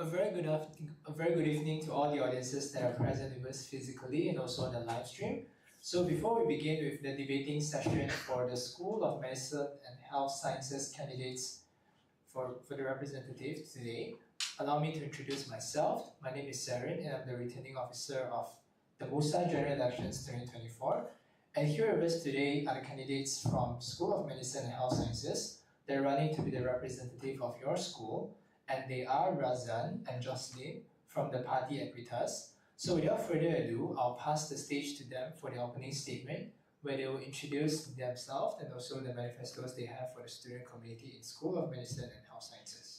a very good evening to all the audiences that are present with us physically and also on the live stream. So before we begin with the debating session for the School of Medicine and Health Sciences candidates for the representative today, allow me to introduce myself. My name is Saren and I'm the returning officer of the MUSA General Elections 2024. And here with us today are the candidates from School of Medicine and Health Sciences. They're running to be the representative of your school, and they are Razan and Jocelyn from the party Equitas. So without further ado, I'll pass the stage to them for the opening statement, where they will introduce themselves and also the manifestos they have for the student community in School of Medicine and Health Sciences.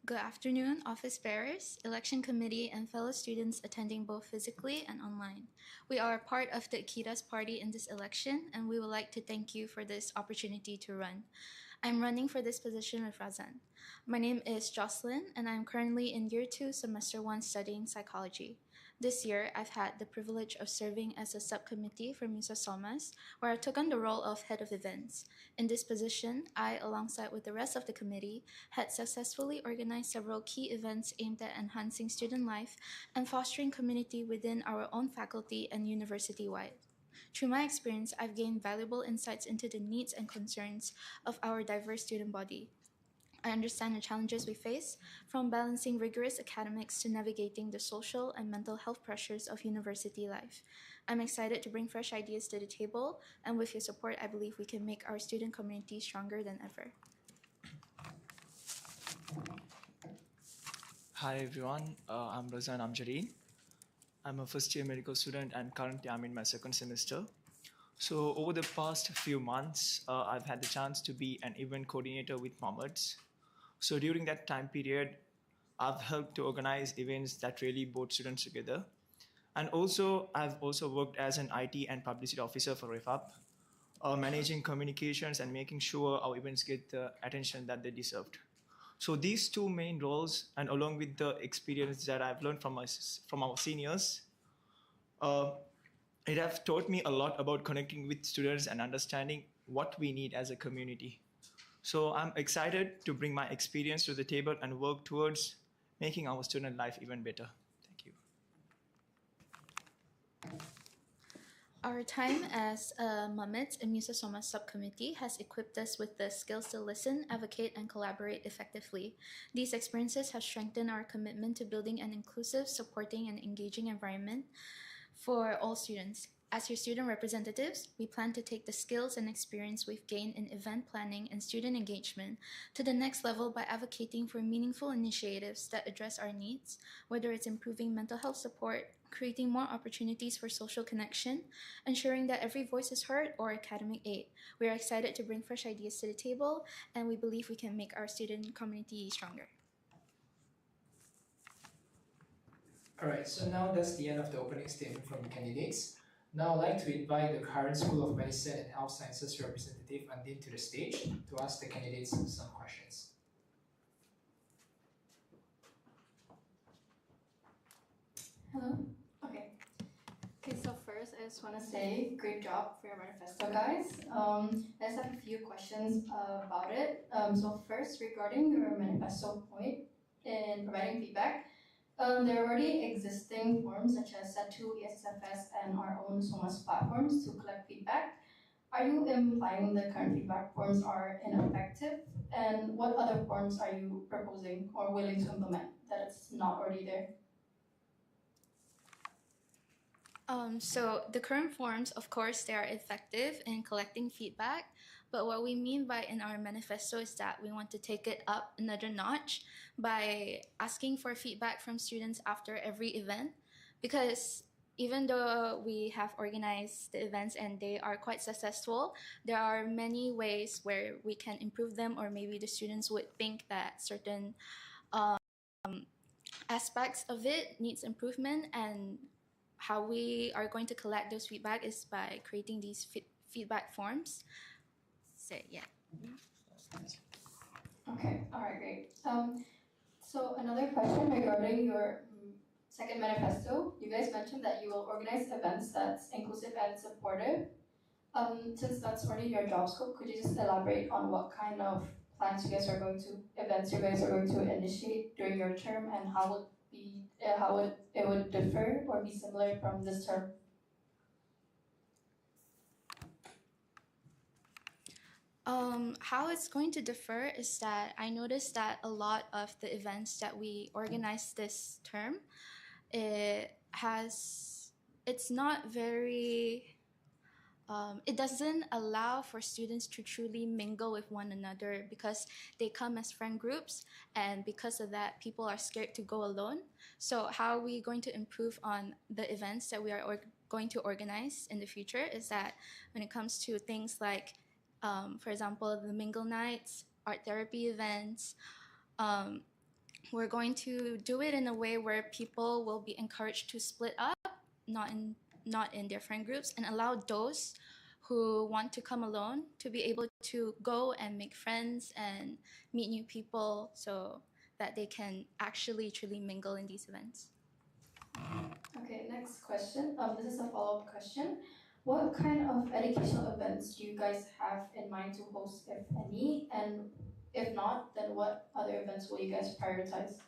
Good afternoon, office bearers, election committee, and fellow students attending both physically and online. We are part of the Ikitas party in this election, and we would like to thank you for this opportunity to run. I'm running for this position with Razan. My name is Jocelyn, and I'm currently in Year 2, Semester 1 studying psychology. This year, I've had the privilege of serving as a subcommittee for MUSA SOMAS, where I took on the role of head of events. In this position, I, alongside with the rest of the committee, had successfully organized several key events aimed at enhancing student life and fostering community within our own faculty and university-wide. Through my experience, I've gained valuable insights into the needs and concerns of our diverse student body. I understand the challenges we face, from balancing rigorous academics to navigating the social and mental health pressures of university life. I'm excited to bring fresh ideas to the table, and with your support, I believe we can make our student community stronger than ever. Hi everyone, I'm Razan Amjareen. I'm a first year medical student and currently I'm in my second semester. So over the past few months, I've had the chance to be an event coordinator with Mohammed's. So during that time period, I've helped to organize events that really brought students together. And also, I've also worked as an IT and publicity officer for REFAP, managing communications and making sure our events get the attention that they deserved. So these two main roles, and along with the experience that I've learned from our seniors, it have taught me a lot about connecting with students and understanding what we need as a community. So I'm excited to bring my experience to the table and work towards making our student life even better. Thank you. Our time as Mohammed's and MUSA SOMAS subcommittee has equipped us with the skills to listen, advocate, and collaborate effectively. These experiences have strengthened our commitment to building an inclusive, supporting, and engaging environment for all students. As your student representatives, we plan to take the skills and experience we've gained in event planning and student engagement to the next level by advocating for meaningful initiatives that address our needs, whether it's improving mental health support, creating more opportunities for social connection, ensuring that every voice is heard, or academic aid. We are excited to bring fresh ideas to the table, and we believe we can make our student community stronger. All right, so now that's the end of the opening statement from the candidates. Now I'd like to invite the current School of Medicine and Health Sciences representative Andin to the stage to ask the candidates some questions. Hello? Okay, so first I just want to say great job for your manifesto, guys. I just have a few questions about it. So first, regarding your manifesto point in providing feedback, there are already existing forms such as SET2, ESSFS, and our own SOMAS platforms to collect feedback. Are you implying the current feedback forms are ineffective? And what other forms are you proposing or willing to implement that it's not already there? So the current forms, of course, they are effective in collecting feedback, but what we mean by in our manifesto is that we want to take it up another notch by asking for feedback from students after every event, because even though we have organized the events and they are quite successful, there are many ways where we can improve them, or maybe the students would think that certain aspects of it needs improvement, and how we are going to collect those feedback is by creating these feedback forms. So yeah. Okay, all right, great. So another question regarding your second manifesto. You guys mentioned that you will organize events that's inclusive and supportive. Since that's already your job scope, could you just elaborate on what kind of events you guys are going to initiate during your term, and how it would differ or be similar from this term? How it's going to differ is that I noticed that a lot of the events that we organized this term, it's not very, it doesn't allow for students to truly mingle with one another because they come as friend groups, and because of that, people are scared to go alone. So how are we going to improve on the events that we are going to organize in the future is that when it comes to things like, for example, the mingle nights, art therapy events, we're going to do it in a way where people will be encouraged to split up, not in different groups, and allow those who want to come alone to be able to go and make friends and meet new people so that they can actually truly mingle in these events. Okay, next question. This is a follow-up question. What kind of educational events do you guys have in mind to host, if any? And if not, then what other events will you guys prioritize?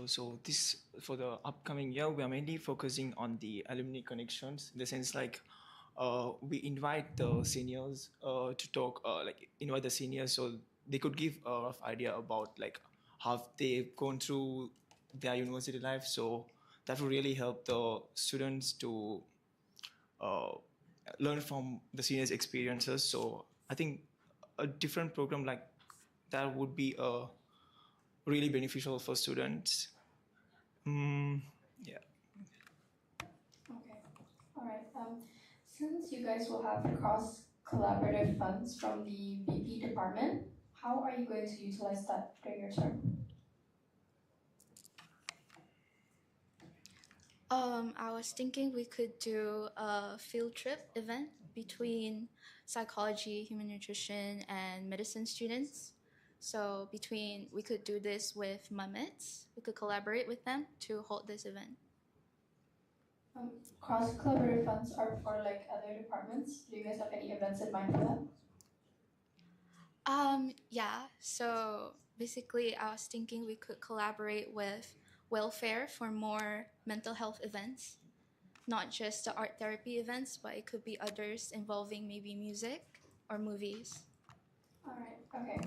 So this for the upcoming year, we are mainly focusing on the alumni connections. In the sense like we invite the seniors to talk, like invite the seniors so they could give a rough idea about like how they've gone through their university life. So that will really help the students to uh, learn from the seniors' experiences. So I think a different program like that would be really beneficial for students. Yeah. Okay, all right. Since you guys will have cross-collaborative funds from the BP department, how are you going to utilize that during your term? I was thinking we could do a field trip event between psychology, human nutrition, and medicine students. So we could do this with Mamets. We could collaborate with them to hold this event. Cross-collaborative funds are for like other departments. Do you guys have any events in mind for that? Yeah. So basically, I was thinking we could collaborate with welfare for more mental health events, not just the art therapy events, but it could be others involving maybe music or movies. All right. Okay.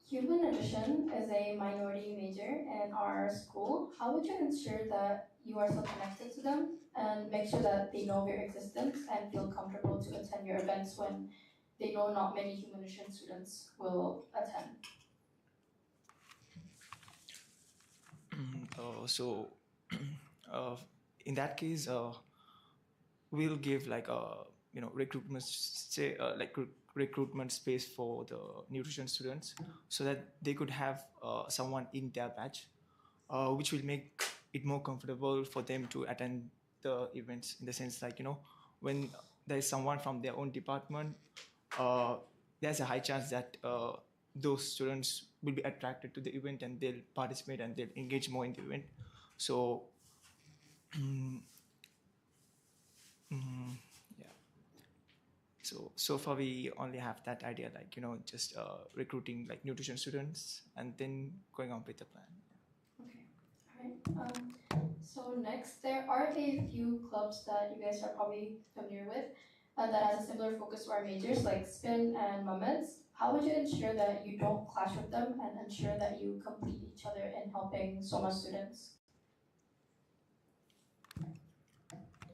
Human nutrition is a minority major in our school. How would you ensure that you are still connected to them and make sure that they know of your existence and feel comfortable to attend your events when they know not many human nutrition students will attend? So uh, in that case, we'll give like a recruitment recruitment space for the nutrition students so that they could have someone in their batch, which will make it more comfortable for them to attend the events. In the sense like when there is someone from their own department, there's a high chance that those students will be attracted to the event and they'll participate and they'll engage more in the event. So yeah. So far we only have that idea, like just recruiting like nutrition students and then going on with the plan. Okay, all right. So next, there are a few clubs that you guys are probably familiar with that has a similar focus to our majors, like spin and moments. How would you ensure that you don't clash with them and ensure that you complete each other in helping SOMA students?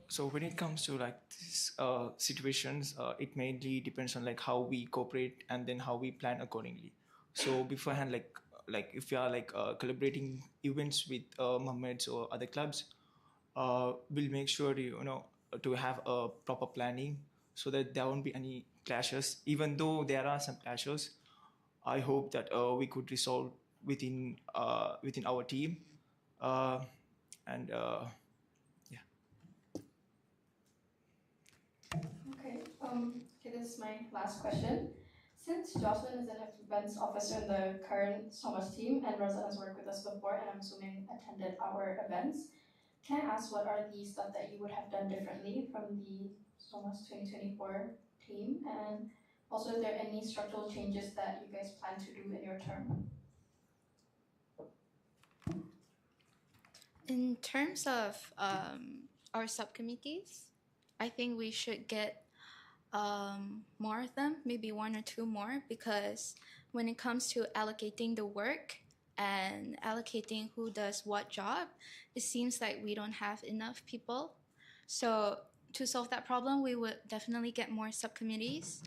So when it comes to like these situations, it mainly depends on like how we cooperate and then how we plan accordingly. So beforehand, like if we are like collaborating events with Mohammeds or other clubs, we'll make sure to have a proper planning so that there won't be any clashes. Even though there are some clashes, I hope that we could resolve within our team, and yeah. Okay, this is my last question. Since Jocelyn is an events officer in the current SOMAS team and Rosa has worked with us before and I'm assuming attended our events, can I ask what are the stuff that you would have done differently from the SOMAS 2024 team? And also, are there any structural changes that you guys plan to do in your term? In terms of our subcommittees, I think we should get more of them, maybe one or two more, because when it comes to allocating the work and allocating who does what job, it seems like we don't have enough people. So to solve that problem, we would definitely get more subcommittees.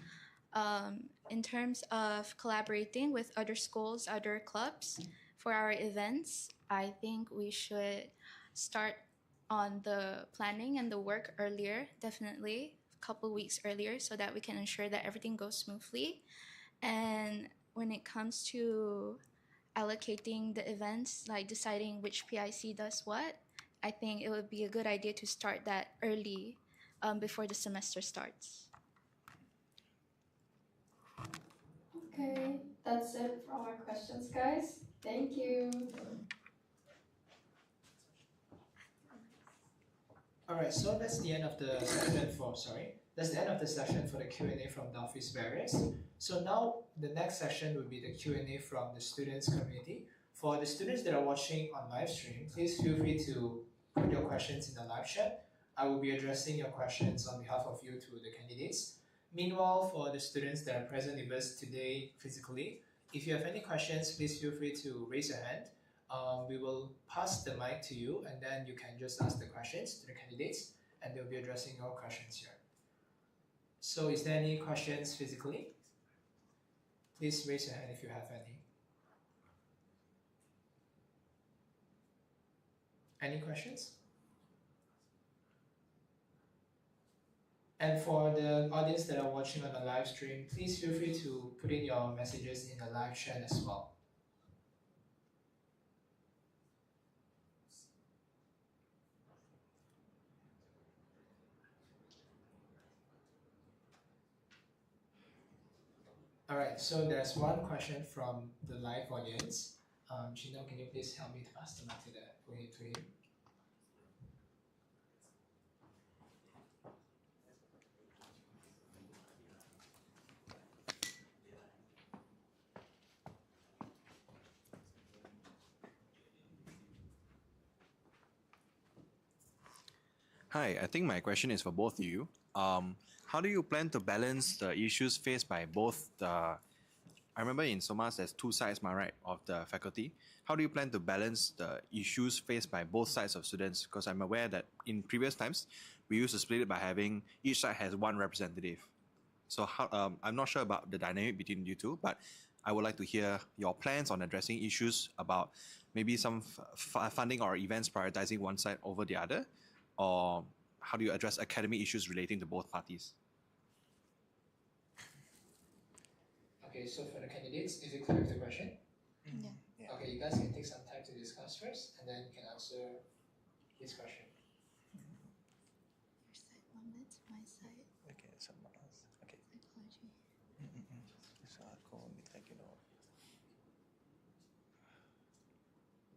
In terms of collaborating with other schools, other clubs for our events, I think we should start on the planning and the work earlier, definitely a couple weeks earlier, so that we can ensure that everything goes smoothly. And when it comes to allocating the events, like deciding which PIC does what, I think it would be a good idea to start that early before the semester starts. Okay, that's it for all my questions, guys. Thank you. Alright, so that's the end of the session that's the end of the session for the Q&A from the office bearers. So now the next session will be the Q&A from the students community. For the students that are watching on live stream, please feel free to put your questions in the live chat. I will be addressing your questions on behalf of you to the candidates. Meanwhile, for the students that are present with us today physically, if you have any questions, please feel free to raise your hand. We will pass the mic to you, and then you can just ask the questions to the candidates, and they'll be addressing your questions here. So is there any questions physically? Please raise your hand if you have any. Any questions? And for the audience that are watching on the live stream, please feel free to put in your messages in the live chat as well. Alright, so there's one question from the live audience. Chino, can you please help me to pass the mic to him? Hi, I think my question is for both of you. How do you plan to balance the issues faced by both the, I remember in SOMAS there's two sides, right, of the faculty. How do you plan to balance the issues faced by both sides of students? Because I'm aware that in previous times, we used to split it by having each side has one representative. So how, I'm not sure about the dynamic between you two, but I would like to hear your plans on addressing issues about maybe some funding or events prioritizing one side over the other, or how do you address academic issues relating to both parties? Okay, so for the candidates, is it clear with the question? Yeah. Okay, you guys can take some time to discuss first, and then you can answer his question. Your side, Mohammed, my side, Okay, someone else. Okay. psychology. So I'll go with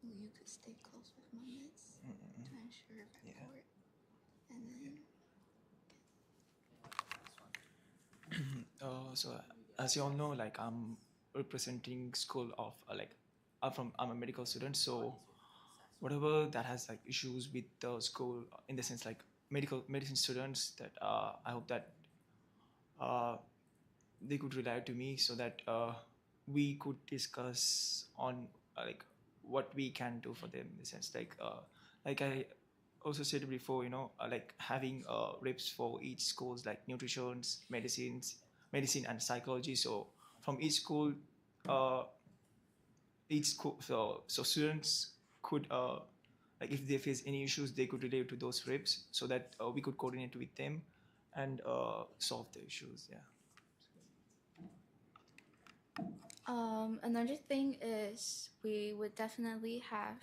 You could stay close with Mohammed's to ensure rapport. And then So as you all know, like I'm representing school of I'm a medical student, so whatever that has like issues with the school in the sense like medicine students, that I hope that they could rely to me so that we could discuss on like what we can do for them in the sense like I also said before, like having reps for each schools like nutrition, medicine and psychology. So from each school, so students could like if they face any issues, they could relate to those reps so that we could coordinate with them and solve the issues. Yeah. another thing is we would definitely have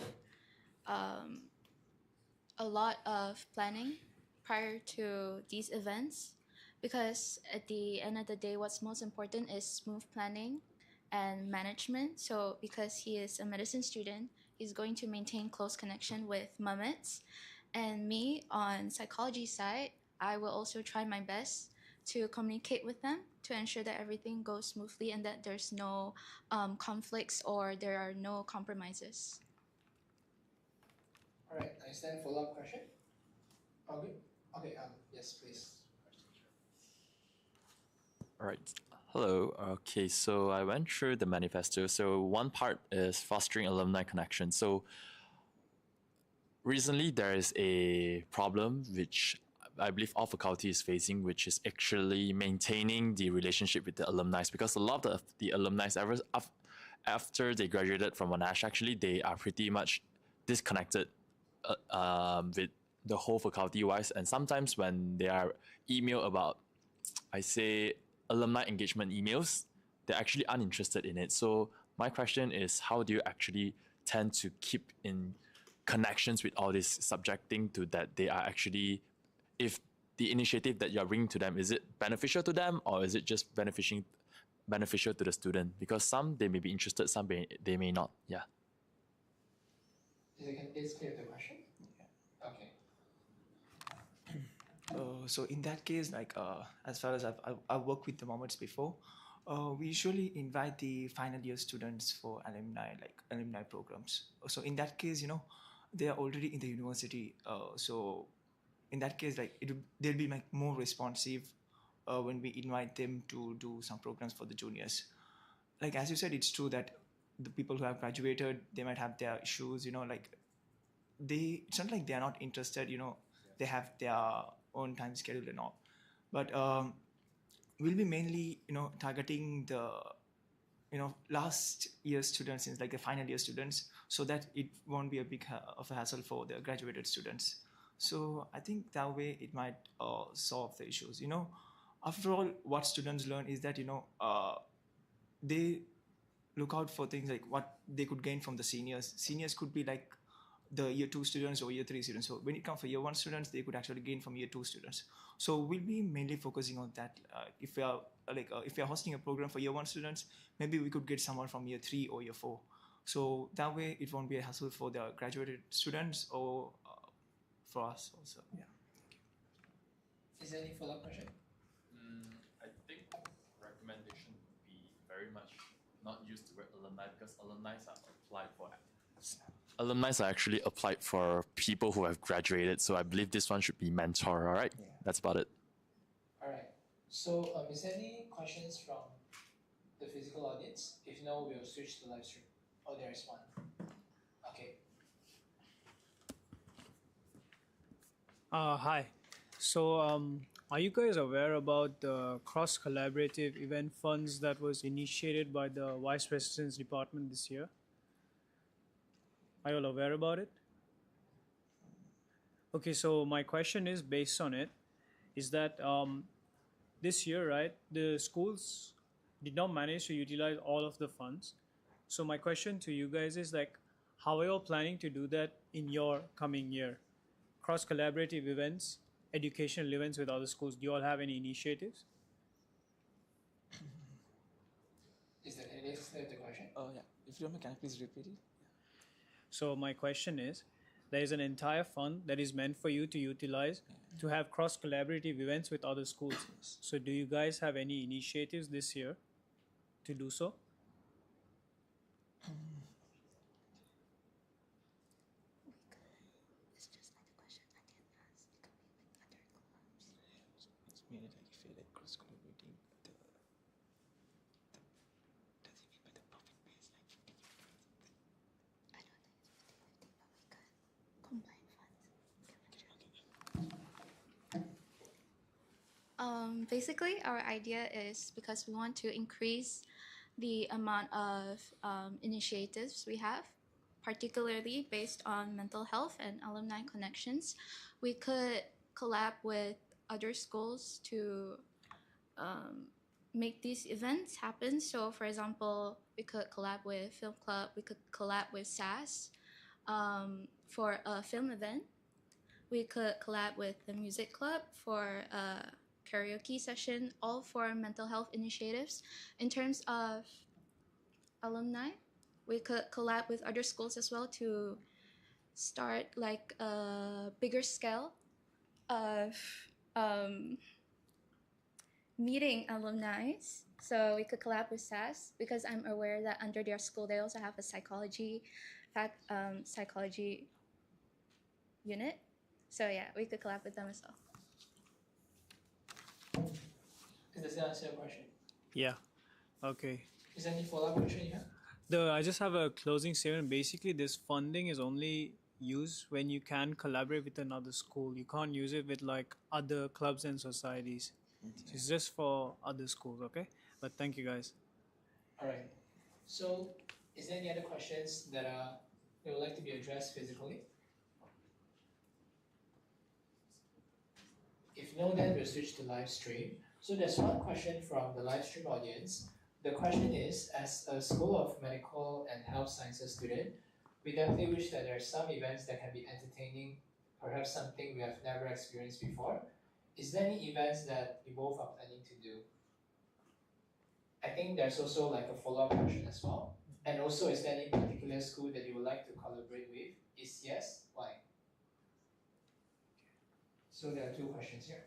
a lot of planning prior to these events, because at the end of the day, what's most important is smooth planning and management. So because he is a medicine student, he's going to maintain close connection with Mamets, And me, on psychology side, I will also try my best to communicate with them to ensure that everything goes smoothly and that there's no conflicts or there are no compromises. All right, is there a follow-up question? Okay. Okay. Yes, please. All right. Hello. Okay, so I went through the manifesto. So one part is fostering alumni connection. So recently there is a problem which I believe all faculty is facing, which is actually maintaining the relationship with the alumni, because a lot of the alumni after they graduated from Monash, actually they are pretty much disconnected with the whole faculty wise, and sometimes when they are email about, I say, alumni engagement emails, they're actually uninterested in it. So my question is, how do you actually tend to keep in connections with all this, subjecting to that they are actually, if the initiative that you're bringing to them, is it beneficial to them, or is it just beneficial to the student? Because some, they may be interested, some they may not. Yeah. Is clear the question? Okay. So in that case, like as far as I've worked with the Mohammeds before, we usually invite the final year students for alumni programs. So in that case, they are already in the university. So in that case, they'll be like more responsive when we invite them to do some programs for the juniors. Like as you said, it's true that the people who have graduated, they might have their issues. It's not like they are not interested. They have their own time schedule and all, but we'll be mainly targeting the last year students, since like the final year students, so that it won't be a big of a hassle for the graduated students. So I think that way it might solve the issues. After all, what students learn is that they look out for things like what they could gain from the seniors. Seniors could be like the year 2 students or year 3 students. So when it comes for year 1 students, they could actually gain from year 2 students. So we'll be mainly focusing on that. If we are hosting a program for year 1 students, maybe we could get someone from year 3 or year 4. So that way it won't be a hassle for the graduated students or for us also. Yeah. Is there any follow-up question? I think recommendation would be very much not used the word alumni, because alumni are actually applied for people who have graduated. So I believe this one should be mentor. All right, yeah. That's about it. All right. So is there any questions from the physical audience? If no, we'll switch to live stream. Oh, there is one. Okay. Hi. So, are you guys aware about the cross-collaborative event funds that was initiated by the Vice President's Department this year? Are you all aware about it? Okay, so my question is based on it, is that this year, right, the schools did not manage to utilize all of the funds. So my question to you guys is like, how are you all planning to do that in your coming year? Cross-collaborative events, educational events with other schools. Do you all have any initiatives? Is that the question? Oh yeah. If you don't mind, can I please repeat it? So my question is, there is an entire fund that is meant for you to utilize to have cross-collaborative events with other schools. So do you guys have any initiatives this year to do so? It's just like the question I didn't ask. It could be with other clubs. It's mainly like if you like cross collaborating does it mean by the profit base like 50? I don't think it's 50-50, but we could combine funds. Basically, our idea is because we want to increase the amount of initiatives we have, particularly based on mental health and alumni connections. We could collab with other schools to make these events happen. So, for example, we could collab with Film Club, we could collab with SAS for a film event. We could collab with the Music Club for a karaoke session, all for mental health initiatives. In terms of alumni, we could collab with other schools as well to start like a bigger scale of meeting alumni. So we could collab with SAS because I'm aware that under their school they also have a psychology unit. So yeah, we could collab with them as well. Does that answer your question? Yeah. Okay. Is there any follow-up question you have? I just have a closing statement. Basically, this funding is only used when you can collaborate with another school. You can't use it with like other clubs and societies. So it's just for other schools, okay? But thank you guys. All right. So, is there any other questions that would like to be addressed physically? If no, then we'll switch to live stream. So there's one question from the live stream audience. The question is, as a School of Medical and Health Sciences student, we definitely wish that there are some events that can be entertaining, perhaps something we have never experienced before. Is there any events that you both are planning to do? I think there's also like a follow-up question as well. And also, is there any particular school that you would like to collaborate with? Is yes, why? So there are two questions here.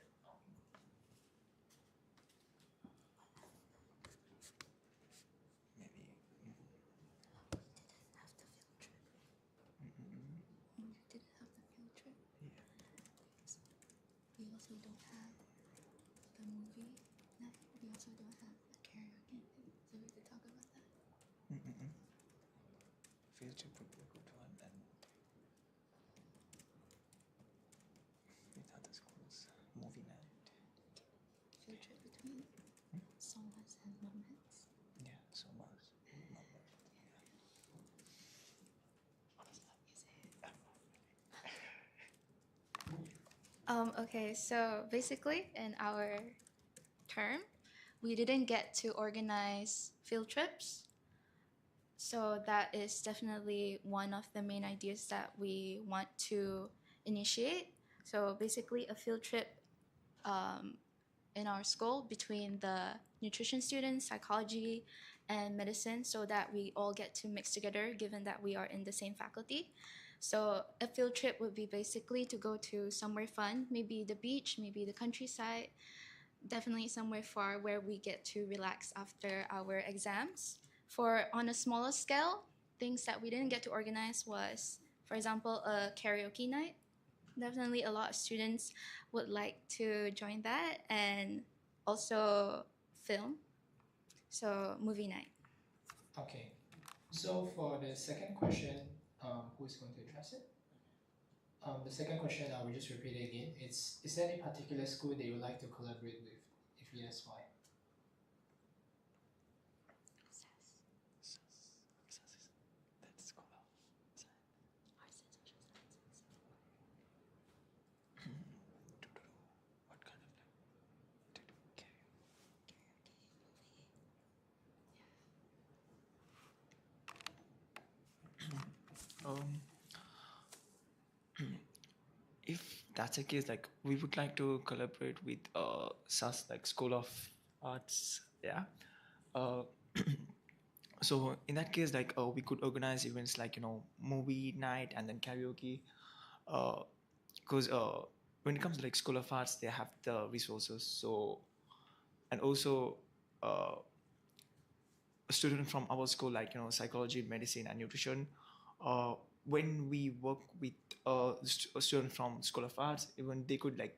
We also don't have the movie night. We also don't have a karaoke, so we could talk about that. Field trip would be a good one, and with other schools, movie night. Field trip between Somas and Moments. Yeah, so much. Okay, so basically in our term, we didn't get to organize field trips. So that is definitely one of the main ideas that we want to initiate. So basically a field trip in our school between the nutrition students, psychology, and medicine so that we all get to mix together given that we are in the same faculty. So a field trip would be basically to go to somewhere fun, maybe the beach, maybe the countryside, definitely somewhere far where we get to relax after our exams. For on a smaller scale, things that we didn't get to organize was, for example, a karaoke night. Definitely a lot of students would like to join that, and also film. So movie night. Okay. So for the second question, who is going to address it? The second question, I will just repeat it again. Is there any particular school that you would like to collaborate with? If yes, why? That's cool. What kind of if that's the case, like we would like to collaborate with SAS, like School of Arts, yeah. Uh, so in that case, like we could organize events like movie night and then karaoke, because when it comes to like School of Arts, they have the resources. So and also a student from our school, like psychology, medicine, and nutrition. When we work with a student from School of Arts, even they could like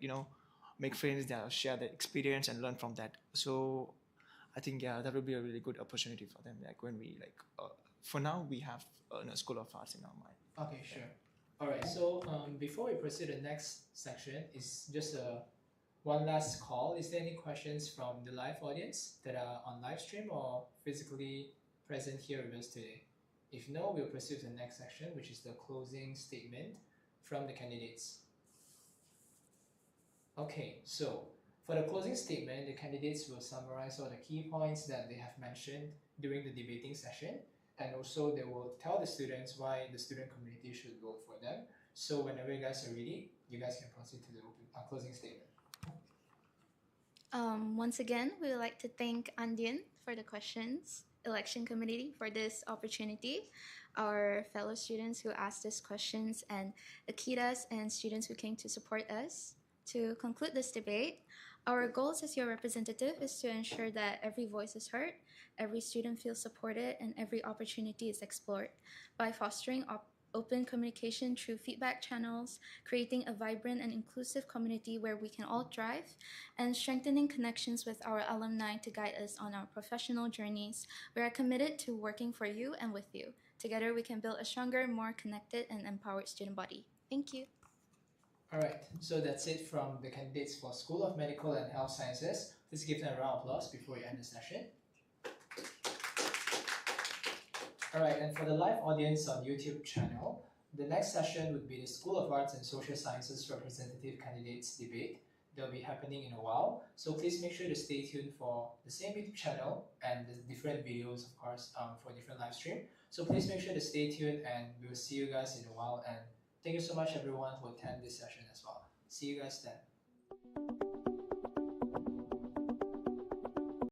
make friends that share their experience and learn from that. So I think that would be a really good opportunity for them. Like when we like for now we have a School of Arts in our mind. Okay, sure. All right. So before we proceed to the next section, is just one last call. Is there any questions from the live audience that are on live stream or physically present here with us today? If no, we'll proceed to the next section, which is the closing statement from the candidates. Okay, so for the closing statement, the candidates will summarize all the key points that they have mentioned during the debating session, and also they will tell the students why the student community should vote for them. So whenever you guys are ready, you guys can proceed to the closing statement. Once again, we would like to thank Andien for the questions election committee for this opportunity, our fellow students who asked us questions, and Akitas and students who came to support us. To conclude this debate, our goals as your representative is to ensure that every voice is heard, every student feels supported, and every opportunity is explored by fostering open communication through feedback channels, creating a vibrant and inclusive community where we can all thrive, and strengthening connections with our alumni to guide us on our professional journeys. We are committed to working for you and with you. Together, we can build a stronger, more connected, and empowered student body. Thank you. Alright, so that's it from the candidates for School of Medical and Health Sciences. Please give them a round of applause before we end the session. Alright, and for the live audience on YouTube channel, the next session would be the School of Arts and Social Sciences representative candidates debate. They'll be happening in a while, so please make sure to stay tuned for the same YouTube channel and the different videos, of course, for different live stream. So please make sure to stay tuned, and we'll see you guys in a while. And thank you so much everyone who attend this session as well. See you guys then.